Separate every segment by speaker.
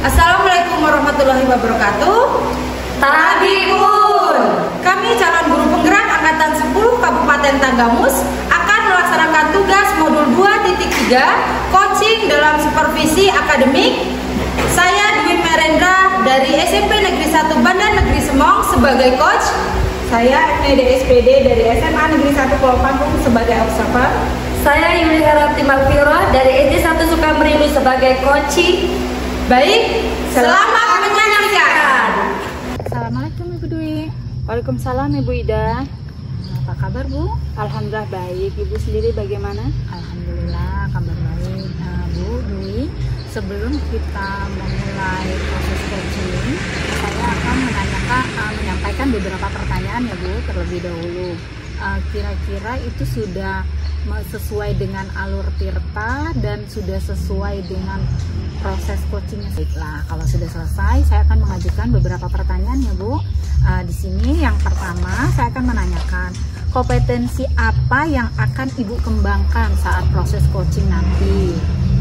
Speaker 1: Assalamualaikum warahmatullahi wabarakatuh.
Speaker 2: Tabikun.
Speaker 1: Kami calon guru penggerak angkatan 10 Kabupaten Tanggamus akan melaksanakan tugas modul 2.3 coaching dalam supervisi akademik. Saya Dwi Merendra dari SMP Negeri 1 Bandar Negeri Semong sebagai coach.
Speaker 3: Saya MDSPD dari SMA Negeri 1 Pulau Panggung sebagai observer.
Speaker 2: Saya Yuli Harapti Malviro dari SD 1 Sukamerindu sebagai coaching.
Speaker 1: Baik, selamat menyaksikan.
Speaker 3: Assalamualaikum Ibu Dwi.
Speaker 4: Waalaikumsalam Ibu Ida.
Speaker 3: Apa kabar Bu?
Speaker 4: Alhamdulillah baik. Ibu sendiri bagaimana?
Speaker 3: Alhamdulillah kabar baik. Bu Dwi, sebelum kita memulai proses coaching, saya akan menyampaikan beberapa pertanyaan ya Bu terlebih dahulu. Kira-kira itu sudah sesuai dengan alur Tirta dan sudah sesuai dengan proses coachingnya. Baiklah, kalau sudah selesai, saya akan mengajukan beberapa pertanyaan ya Bu. Di sini yang pertama saya akan menanyakan kompetensi apa yang akan Ibu kembangkan saat proses coaching nanti.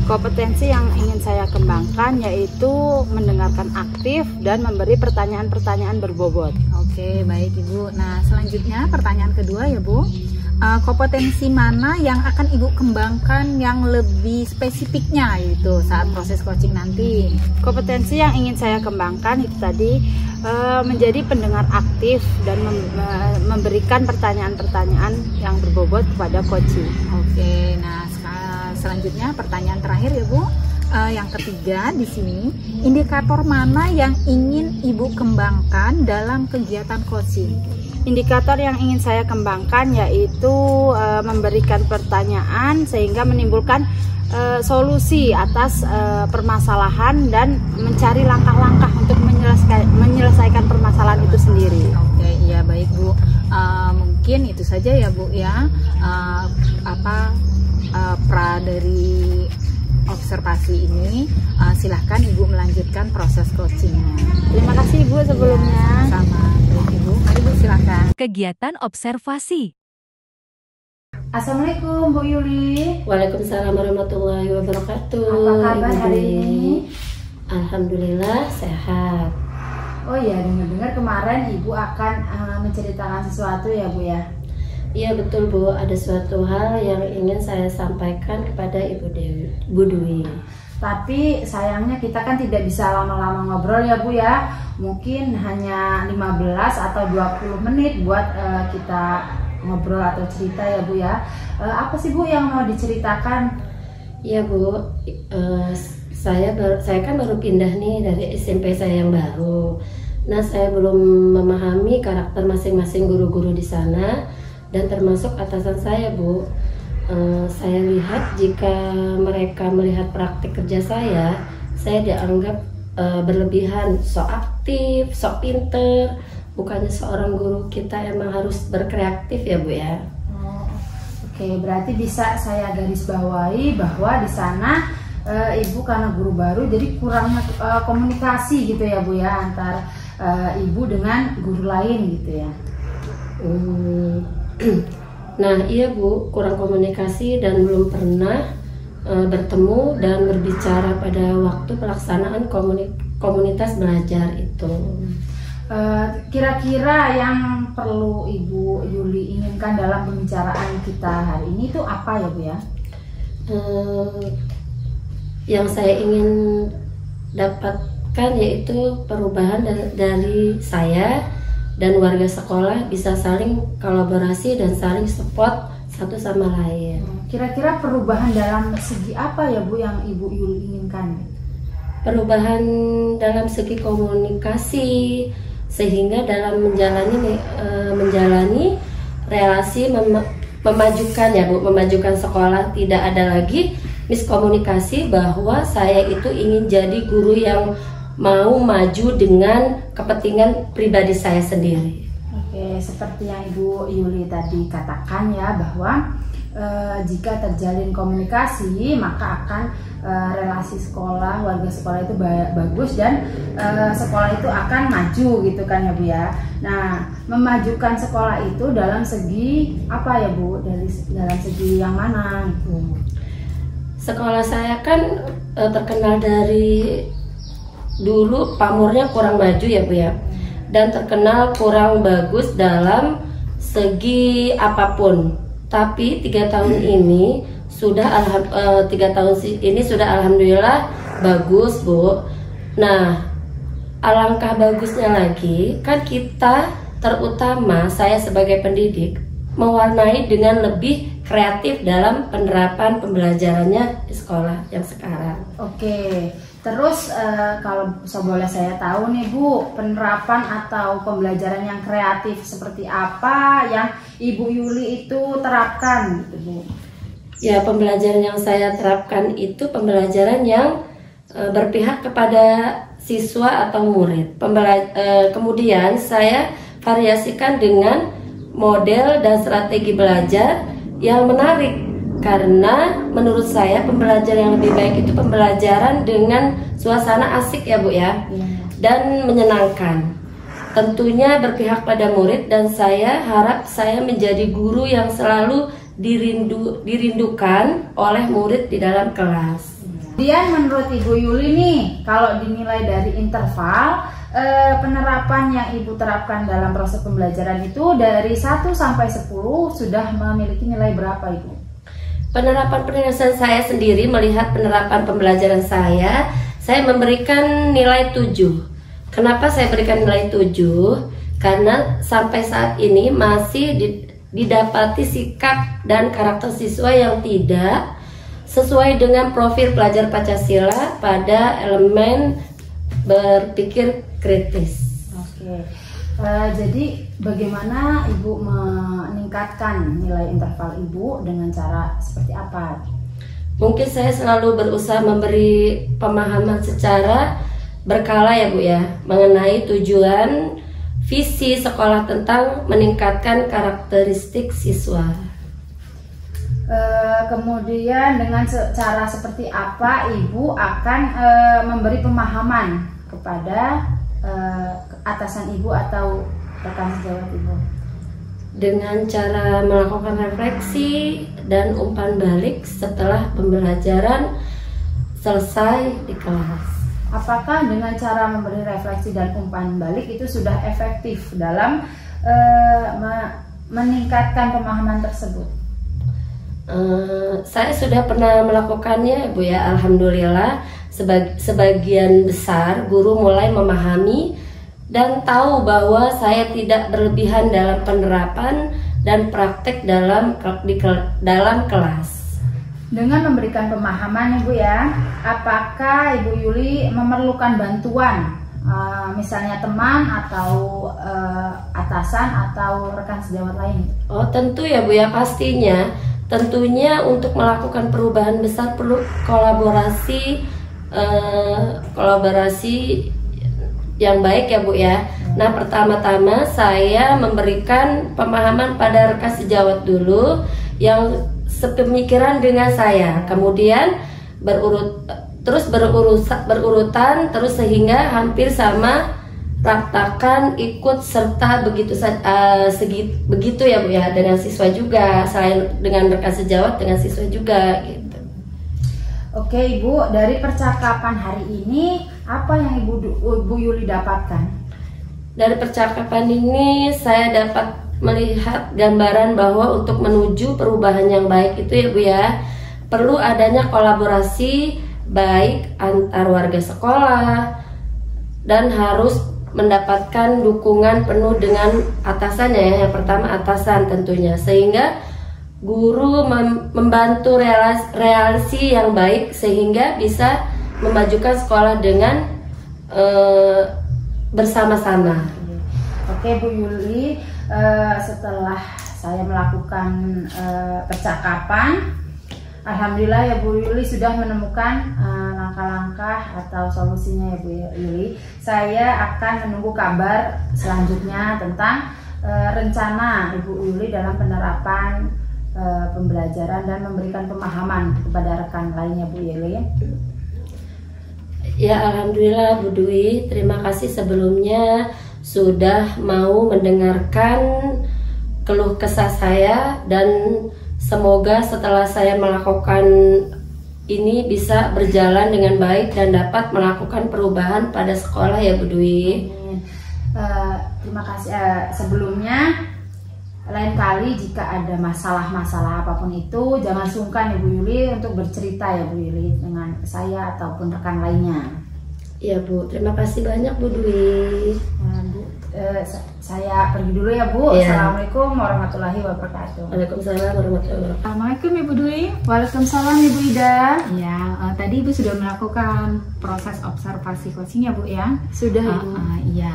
Speaker 4: Kompetensi yang ingin saya kembangkan yaitu mendengarkan aktif dan memberi pertanyaan-pertanyaan berbobot.
Speaker 3: Oke, baik Ibu. Nah, selanjutnya pertanyaan kedua ya Bu. Kompetensi mana yang akan Ibu kembangkan yang lebih spesifiknya itu saat proses coaching nanti?
Speaker 4: Kompetensi yang ingin saya kembangkan itu tadi menjadi pendengar aktif dan memberikan pertanyaan-pertanyaan yang berbobot kepada coaching.
Speaker 3: Oke, nah selanjutnya pertanyaan terakhir ya Bu. Yang ketiga di sini, indikator mana yang ingin Ibu kembangkan dalam kegiatan coaching?
Speaker 4: Indikator yang ingin saya kembangkan yaitu memberikan pertanyaan sehingga menimbulkan solusi atas permasalahan dan mencari langkah-langkah untuk menyelesaikan permasalahan itu sendiri.
Speaker 3: Oke, iya baik Bu. Mungkin itu saja ya Bu ya. Dari observasi ini, silahkan Ibu melanjutkan proses coachingnya.
Speaker 4: Terima kasih Ibu sebelumnya.
Speaker 3: Ya, sama baik Ibu. Mari Bu silahkan.
Speaker 5: Kegiatan observasi.
Speaker 1: Assalamualaikum Bu Yuli.
Speaker 2: Waalaikumsalam warahmatullahi wabarakatuh.
Speaker 1: Apa kabar hari ini?
Speaker 2: Alhamdulillah sehat.
Speaker 1: Oh ya, dengar-dengar kemarin Ibu akan menceritakan sesuatu ya Bu ya?
Speaker 2: Iya betul Bu, ada suatu hal yang ingin saya sampaikan kepada Ibu Dwi.
Speaker 1: Tapi sayangnya kita kan tidak bisa lama-lama ngobrol ya Bu ya. Mungkin hanya 15 atau 20 menit buat kita ngobrol atau cerita ya Bu ya. Apa sih Bu yang mau diceritakan?
Speaker 2: Iya Bu, saya kan baru pindah nih dari SMP saya yang baru. Nah, saya belum memahami karakter masing-masing guru-guru di sana. Dan termasuk atasan saya Bu, saya lihat jika mereka melihat praktik kerja saya dianggap berlebihan, sok aktif, sok pinter. Bukannya seorang guru kita emang harus berkreatif ya Bu ya.
Speaker 1: Oke, berarti bisa saya garis bawahi bahwa di sana Ibu karena guru baru jadi kurangnya komunikasi gitu ya Bu ya antara Ibu dengan guru lain gitu ya.
Speaker 2: Nah iya Bu, kurang komunikasi dan belum pernah bertemu dan berbicara pada waktu pelaksanaan komunitas belajar itu. Kira-kira yang perlu Ibu Yuli inginkan dalam pembicaraan kita hari ini itu apa ya Bu ya? Yang saya ingin dapatkan yaitu perubahan dari saya dan warga sekolah bisa saling kolaborasi dan saling support satu sama lain.
Speaker 1: Kira-kira perubahan dalam segi apa ya Bu yang Ibu Yuli inginkan?
Speaker 2: Perubahan dalam segi komunikasi, sehingga dalam menjalani relasi memajukan ya Bu, memajukan sekolah, tidak ada lagi miskomunikasi bahwa saya itu ingin jadi guru yang mau maju dengan kepentingan pribadi saya sendiri.
Speaker 1: Oke, seperti yang Ibu Yuli tadi katakan ya bahwa jika terjalin komunikasi maka akan relasi sekolah, warga sekolah itu bagus dan sekolah itu akan maju gitu kan ya Bu ya. Nah, memajukan sekolah itu dalam segi apa ya Bu? Dalam segi yang mana gitu?
Speaker 2: Sekolah saya kan terkenal dari dulu pamornya kurang maju ya Bu ya, dan terkenal kurang bagus dalam segi apapun. Tapi 3 tahun ini sudah 3 tahun ini sudah alhamdulillah bagus Bu. Nah, alangkah bagusnya lagi kan kita, terutama saya sebagai pendidik, mewarnai dengan lebih kreatif dalam penerapan pembelajarannya di sekolah yang sekarang.
Speaker 1: Oke, terus kalau boleh saya tahu nih Bu, penerapan atau pembelajaran yang kreatif seperti apa yang Ibu Yuli itu terapkan gitu Bu?
Speaker 2: Ya, pembelajaran yang saya terapkan itu pembelajaran yang berpihak kepada siswa atau murid. Kemudian saya variasikan dengan model dan strategi belajar yang menarik, karena menurut saya pembelajaran yang lebih baik itu pembelajaran dengan suasana asik ya Bu ya, dan menyenangkan. Tentunya berpihak pada murid, dan saya harap saya menjadi guru yang selalu dirindukan oleh murid di dalam kelas.
Speaker 1: Kemudian menurut Ibu Yuli nih, kalau dinilai dari interval penerapan yang Ibu terapkan dalam proses pembelajaran itu dari 1 sampai 10 sudah memiliki nilai berapa Ibu?
Speaker 2: Penerapan saya sendiri melihat penerapan pembelajaran saya memberikan nilai 7. Kenapa saya berikan nilai 7? Karena sampai saat ini masih didapati sikap dan karakter siswa yang tidak sesuai dengan profil pelajar Pancasila pada elemen berpikir kritis.
Speaker 1: Oke, jadi bagaimana Ibu meningkatkan nilai interval Ibu dengan cara seperti apa?
Speaker 2: Mungkin saya selalu berusaha memberi pemahaman secara berkala ya Bu ya, mengenai tujuan visi sekolah tentang meningkatkan karakteristik siswa.
Speaker 1: Kemudian dengan cara seperti apa Ibu akan memberi pemahaman kepada atasan Ibu atau rekan sejawat Ibu?
Speaker 2: Dengan cara melakukan refleksi dan umpan balik setelah pembelajaran selesai di kelas.
Speaker 1: Apakah dengan cara memberi refleksi dan umpan balik itu sudah efektif dalam meningkatkan pemahaman tersebut?
Speaker 2: Saya sudah pernah melakukannya Bu ya, alhamdulillah. Sebagian besar guru mulai memahami dan tahu bahwa saya tidak berlebihan dalam penerapan dan praktek dalam kelas.
Speaker 1: Dengan memberikan pemahaman Ibu ya, apakah Ibu Yuli memerlukan bantuan, misalnya teman atau atasan atau rekan sejawat lain?
Speaker 2: Oh tentu ya Bu ya, pastinya. Tentunya untuk melakukan perubahan besar perlu kolaborasi yang baik ya Bu ya. Nah, pertama-tama saya memberikan pemahaman pada rekan sejawat dulu yang sepemikiran dengan saya. Kemudian berurutan terus sehingga hampir sama ratakan ikut serta begitu ya Bu ya, dengan siswa juga, selain dengan rekan sejawat dengan siswa juga gitu.
Speaker 1: Oke Ibu, dari percakapan hari ini apa yang Ibu Yuli dapatkan?
Speaker 2: Dari percakapan ini saya dapat melihat gambaran bahwa untuk menuju perubahan yang baik itu ya Bu ya, perlu adanya kolaborasi baik antar warga sekolah dan harus mendapatkan dukungan penuh dengan atasannya ya. Yang pertama atasan tentunya, sehingga guru membantu relasi yang baik sehingga bisa memajukan sekolah dengan bersama-sama.
Speaker 1: Oke Bu Yuli, setelah saya melakukan percakapan, alhamdulillah ya Bu Yuli sudah menemukan langkah-langkah atau solusinya ya Bu Yuli. Saya akan menunggu kabar selanjutnya tentang rencana Ibu Yuli dalam penerapan pembelajaran dan memberikan pemahaman kepada rekan lainnya Bu Yuli.
Speaker 2: Ya alhamdulillah Bu Dwi, terima kasih sebelumnya sudah mau mendengarkan keluh kesah saya, dan semoga setelah saya melakukan ini bisa berjalan dengan baik dan dapat melakukan perubahan pada sekolah ya Bu Dwi.
Speaker 1: Terima kasih. Sebelumnya, lain kali jika ada masalah-masalah apapun itu, jangan sungkan Ibu Yuli untuk bercerita ya Bu Yuli dengan saya ataupun rekan lainnya.
Speaker 2: Iya Bu, terima kasih banyak Bu Dwi.
Speaker 1: Saya pergi dulu ya Bu.
Speaker 2: Iya.
Speaker 1: Assalamualaikum warahmatullahi wabarakatuh.
Speaker 2: Waalaikumsalam warahmatullahi wabarakatuh.
Speaker 3: Assalamualaikum Ibu Dwi.
Speaker 1: Waalaikumsalam Ibu Ida.
Speaker 3: Ya, tadi Ibu sudah melakukan proses observasi coaching ya Bu ya?
Speaker 1: Sudah Ibu.
Speaker 3: Iya,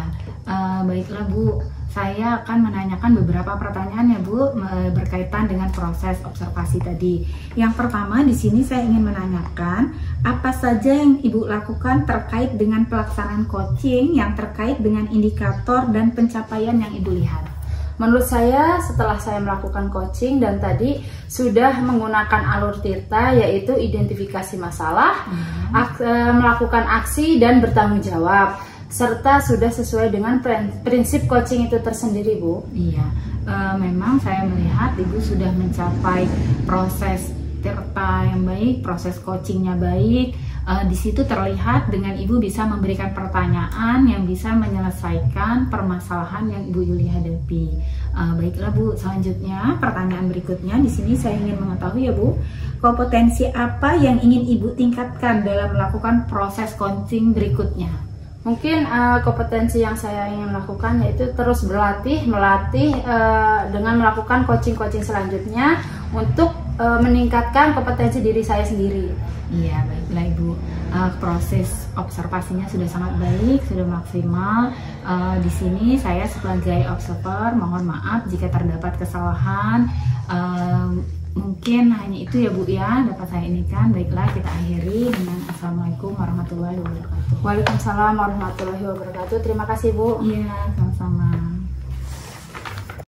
Speaker 3: baiklah Bu. Saya akan menanyakan beberapa pertanyaan ya Bu berkaitan dengan proses observasi tadi. Yang pertama di sini saya ingin menanyakan apa saja yang Ibu lakukan terkait dengan pelaksanaan coaching yang terkait dengan indikator dan pencapaian yang Ibu lihat.
Speaker 1: Menurut saya setelah saya melakukan coaching dan tadi sudah menggunakan alur Tirta, yaitu identifikasi masalah, melakukan aksi dan bertanggung jawab, serta sudah sesuai dengan prinsip coaching itu tersendiri Bu.
Speaker 3: Iya, memang saya melihat Ibu sudah mencapai proses Tirta yang baik, proses coachingnya baik. Di situ terlihat dengan Ibu bisa memberikan pertanyaan yang bisa menyelesaikan permasalahan yang Ibu Yuli hadapi. Baiklah Bu, selanjutnya pertanyaan berikutnya di sini saya ingin mengetahui ya Bu, kompetensi apa yang ingin Ibu tingkatkan dalam melakukan proses coaching berikutnya?
Speaker 1: Mungkin kompetensi yang saya ingin lakukan yaitu terus melatih dengan melakukan coaching-coaching selanjutnya untuk meningkatkan kompetensi diri saya sendiri.
Speaker 3: Iya, baiklah Ibu. Proses observasinya sudah sangat baik, sudah maksimal. Di sini saya sebagai observer mohon maaf jika terdapat kesalahan. Mungkin hanya itu ya Bu ya dapat saya inikan. Baiklah, kita akhiri dengan Assalamualaikum warahmatullahi wabarakatuh.
Speaker 1: Waalaikumsalam warahmatullahi wabarakatuh. Terima kasih Bu.
Speaker 3: Iya.